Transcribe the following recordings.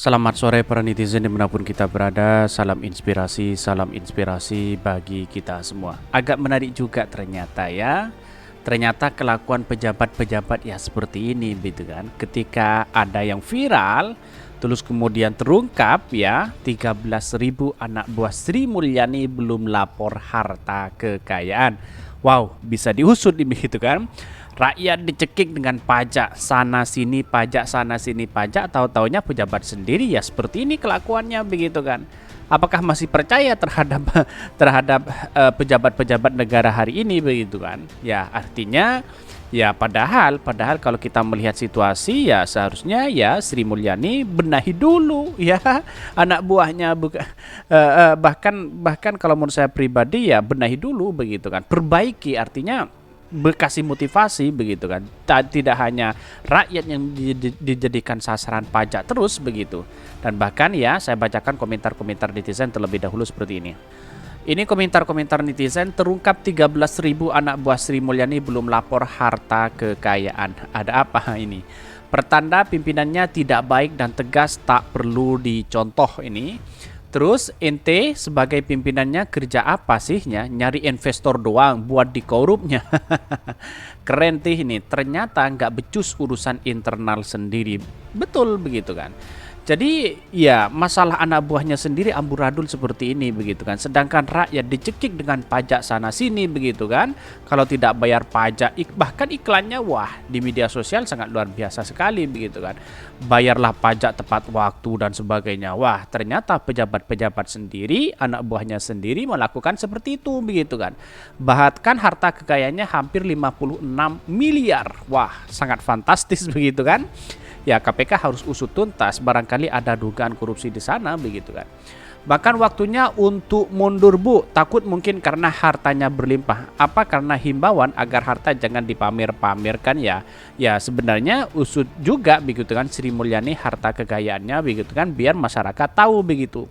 Selamat sore para netizen dimanapun kita berada. Salam inspirasi bagi kita semua. Agak menarik juga ternyata ya. Ternyata kelakuan pejabat-pejabat ya seperti ini gitu kan. Ketika ada yang viral, terus kemudian terungkap ya 13.000 anak buah Sri Mulyani belum lapor harta kekayaan. Wow, bisa diusut ini gitu kan. Rakyat dicekik dengan pajak sana sini pajak, tahu-taunya pejabat sendiri ya seperti ini kelakuannya begitu kan. Apakah masih percaya terhadap pejabat-pejabat negara hari ini begitu kan? Ya artinya ya padahal kalau kita melihat situasi ya seharusnya ya Sri Mulyani benahi dulu ya anak buahnya bahkan kalau menurut saya pribadi ya benahi dulu begitu kan. Perbaiki artinya berkasih motivasi begitu kan. Tidak hanya rakyat yang dijadikan sasaran pajak terus begitu. Dan bahkan ya saya bacakan komentar-komentar netizen terlebih dahulu seperti ini. Ini komentar-komentar netizen. Terungkap 13.000 anak buah Sri Mulyani belum lapor harta kekayaan. Ada apa ini? Pertanda pimpinannya tidak baik dan tegas, tak perlu dicontoh ini. Terus ente sebagai pimpinannya kerja apa sihnya? Nyari investor doang buat dikorupnya. Keren tih ini. Ternyata nggak becus urusan internal sendiri. Betul begitu kan. Jadi ya masalah anak buahnya sendiri amburadul seperti ini begitu kan. Sedangkan rakyat dicekik dengan pajak sana sini begitu kan. Kalau tidak bayar pajak bahkan iklannya wah di media sosial sangat luar biasa sekali begitu kan. Bayarlah pajak tepat waktu dan sebagainya. Wah ternyata pejabat-pejabat sendiri anak buahnya sendiri melakukan seperti itu begitu kan. Bahkan harta kekayaannya hampir 56 miliar. Wah sangat fantastis begitu kan. Ya KPK harus usut tuntas, barangkali ada dugaan korupsi di sana begitu kan. Bahkan waktunya untuk mundur Bu, takut mungkin karena hartanya berlimpah. Apa karena himbauan agar harta jangan dipamer-pamerkan ya. Ya sebenarnya usut juga begitu kan Sri Mulyani harta kekayaannya begitu kan biar masyarakat tahu begitu.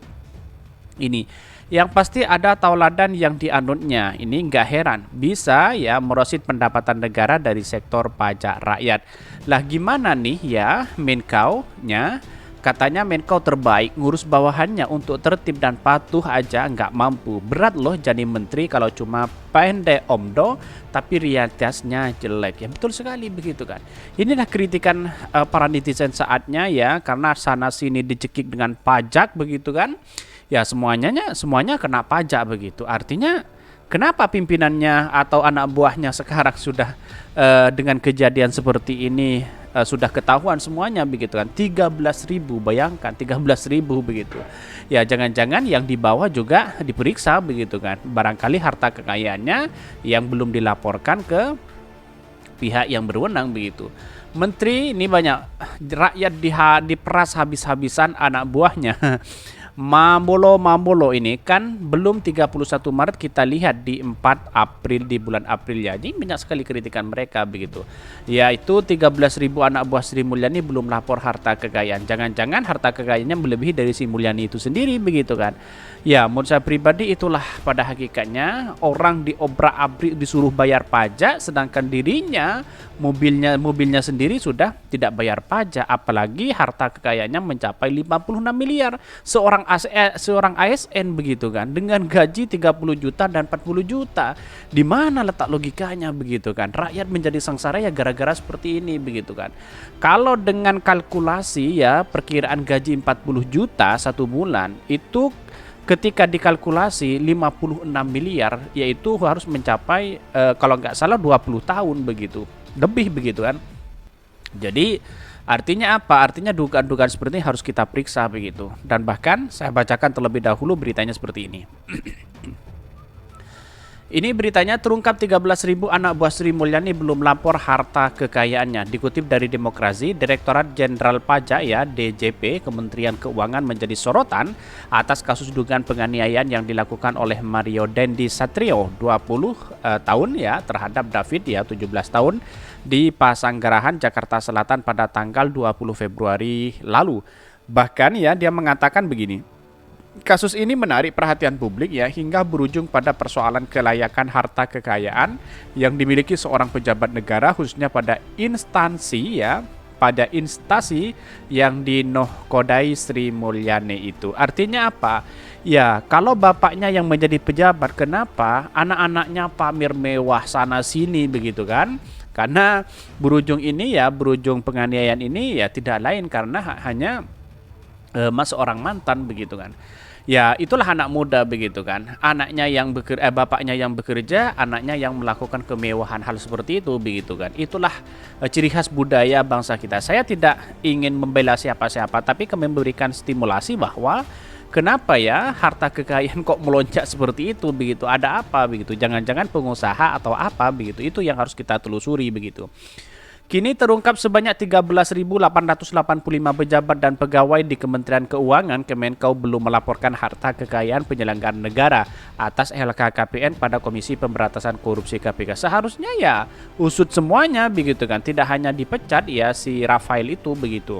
Ini yang pasti ada tauladan yang dianutnya. Ini nggak heran bisa ya merosit pendapatan negara dari sektor pajak rakyat. Lah gimana nih ya Menkau-nya? Katanya Menkau terbaik, ngurus bawahannya untuk tertib dan patuh aja nggak mampu. Berat loh jadi menteri kalau cuma pendek omdo tapi realitasnya jelek. Ya betul sekali begitu kan. Inilah kritikan para netizen saatnya ya karena sana sini dicekik dengan pajak begitu kan. Ya semuanya kena pajak begitu. Artinya kenapa pimpinannya atau anak buahnya sekarang sudah dengan kejadian seperti ini sudah ketahuan semuanya begitu kan. 13.000 bayangkan 13.000 begitu. Ya jangan-jangan yang di bawah juga diperiksa begitu kan. Barangkali harta kekayaannya yang belum dilaporkan ke pihak yang berwenang begitu. Menteri ini banyak rakyat diperas habis-habisan anak buahnya. Mambolo ini kan belum 31 Maret kita lihat di 4 April di bulan April ya. Jadi banyak sekali kritikan mereka begitu. Yaitu 13.000 anak buah Sri Mulyani belum lapor harta kekayaan. Jangan-jangan harta kekayaannya melebihi dari Sri Mulyani itu sendiri begitu kan. Ya menurut saya pribadi itulah pada hakikatnya orang diobrak-abrik disuruh bayar pajak sedangkan dirinya mobilnya sendiri sudah tidak bayar pajak, apalagi harta kekayaannya mencapai 56 miliar. Seorang ASN begitu kan dengan gaji 30 juta dan 40 juta. Di mana letak logikanya begitu kan? Rakyat menjadi sengsara ya gara-gara seperti ini begitu kan. Kalau dengan kalkulasi ya perkiraan gaji 40 juta satu bulan itu ketika dikalkulasi 56 miliar yaitu harus mencapai kalau nggak salah 20 tahun begitu. Lebih begitu kan. Jadi artinya apa? Artinya dugaan-dugaan seperti ini harus kita periksa begitu. Dan bahkan saya bacakan terlebih dahulu beritanya seperti ini. Ini beritanya terungkap 13.000 anak buah Sri Mulyani belum lapor harta kekayaannya. Dikutip dari Demokrasi, Direktorat Jenderal Pajak ya DJP Kementerian Keuangan menjadi sorotan atas kasus dugaan penganiayaan yang dilakukan oleh Mario Dendi Satrio 20 tahun ya terhadap David ya 17 tahun di Pasanggarahan Jakarta Selatan pada tanggal 20 Februari lalu. Bahkan ya dia mengatakan begini. Kasus ini menarik perhatian publik ya hingga berujung pada persoalan kelayakan harta kekayaan yang dimiliki seorang pejabat negara khususnya pada instansi ya pada instansi yang dinohkodai Sri Mulyani itu. Artinya apa? Ya, kalau bapaknya yang menjadi pejabat, kenapa anak-anaknya pamer mewah sana sini begitu kan? Karena berujung penganiayaan ini ya tidak lain karena hanya seorang mantan begitu kan. Ya, itulah anak muda begitu kan. Bapaknya yang bekerja, anaknya yang melakukan kemewahan, hal seperti itu begitu kan. Itulah ciri khas budaya bangsa kita. Saya tidak ingin membela siapa-siapa, tapi kami memberikan stimulasi bahwa kenapa ya harta kekayaan kok melonjak seperti itu begitu. Ada apa begitu? Jangan-jangan pengusaha atau apa begitu. Itu yang harus kita telusuri begitu. Kini terungkap sebanyak 13.885 pejabat dan pegawai di Kementerian Keuangan Kemenkeu belum melaporkan harta kekayaan penyelenggaraan negara atas LHKPN pada Komisi Pemberantasan Korupsi KPK. Seharusnya ya usut semuanya begitu kan, tidak hanya dipecat ya si Rafael itu begitu.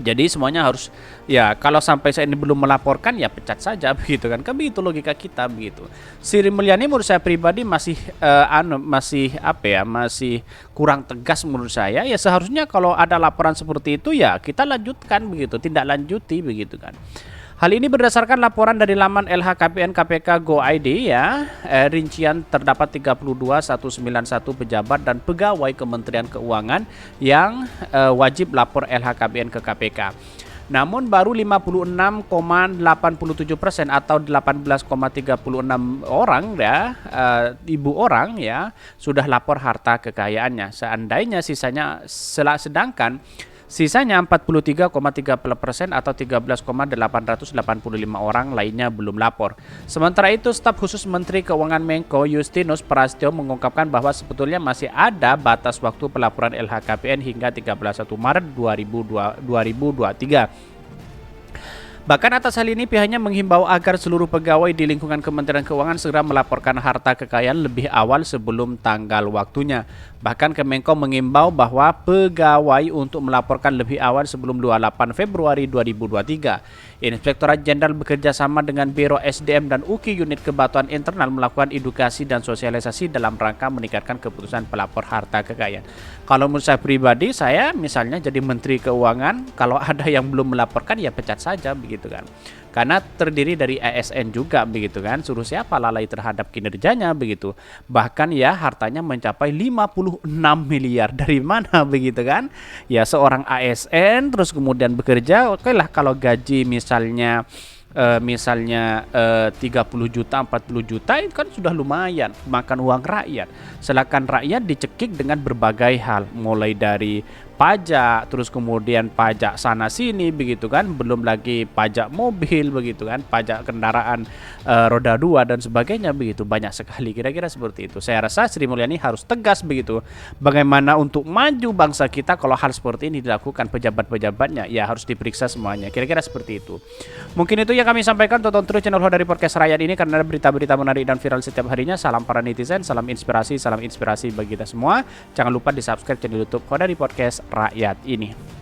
Jadi semuanya harus ya, kalau sampai saya ini belum melaporkan ya pecat saja begitu kan. Begitu logika kita begitu. Sri Mulyani menurut saya pribadi masih masih kurang tegas menurut saya. Ya seharusnya kalau ada laporan seperti itu ya kita lanjutkan begitu, tindak lanjuti begitu kan. Hal ini berdasarkan laporan dari laman LHKPN KPK Go.id ya. Rincian terdapat 191 pejabat dan pegawai Kementerian Keuangan yang wajib lapor LHKPN ke KPK. Namun baru 56,87% atau 18,36 orang ya, ibu orang ya sudah lapor harta kekayaannya. Sedangkan sisanya 43,30% atau 13,885 orang lainnya belum lapor. Sementara itu, staf khusus Menteri Keuangan Menko Justinus Prasetyo mengungkapkan bahwa sebetulnya masih ada batas waktu pelaporan LHKPN hingga 31 Maret 2023. Bahkan atas hal ini pihaknya menghimbau agar seluruh pegawai di lingkungan Kementerian Keuangan segera melaporkan harta kekayaan lebih awal sebelum tanggal waktunya. Bahkan Kemenko mengimbau bahwa pegawai untuk melaporkan lebih awal sebelum 28 Februari 2023. Inspektorat Jenderal bekerja sama dengan Biro SDM dan UKI Unit Kebatuan Internal melakukan edukasi dan sosialisasi dalam rangka meningkatkan keputusan pelapor harta kekayaan. Kalau menurut saya pribadi, saya misalnya jadi Menteri Keuangan, kalau ada yang belum melaporkan ya pecat saja begitu kan. Karena terdiri dari ASN juga begitu kan, suruh siapa lalai terhadap kinerjanya begitu. Bahkan ya hartanya mencapai 56 miliar, dari mana begitu kan. Ya seorang ASN terus kemudian bekerja, oke lah kalau gaji misalnya 30 juta, 40 juta itu kan sudah lumayan makan uang rakyat. Sedangkan rakyat dicekik dengan berbagai hal, mulai dari pajak, terus kemudian pajak sana sini begitu kan, belum lagi pajak mobil begitu kan, pajak kendaraan roda 2 dan sebagainya begitu, banyak sekali. Kira-kira seperti itu. Saya rasa Sri Mulyani harus tegas begitu. Bagaimana untuk maju bangsa kita kalau hal seperti ini dilakukan pejabat-pejabatnya, ya harus diperiksa semuanya. Kira-kira seperti itu. Mungkin itu yang kami sampaikan. Tonton terus channel Hodari Podcast Rakyat ini karena ada berita-berita menarik dan viral setiap harinya. Salam para netizen, salam inspirasi bagi kita semua. Jangan lupa di subscribe channel YouTube Hodari Podcast Rakyat ini.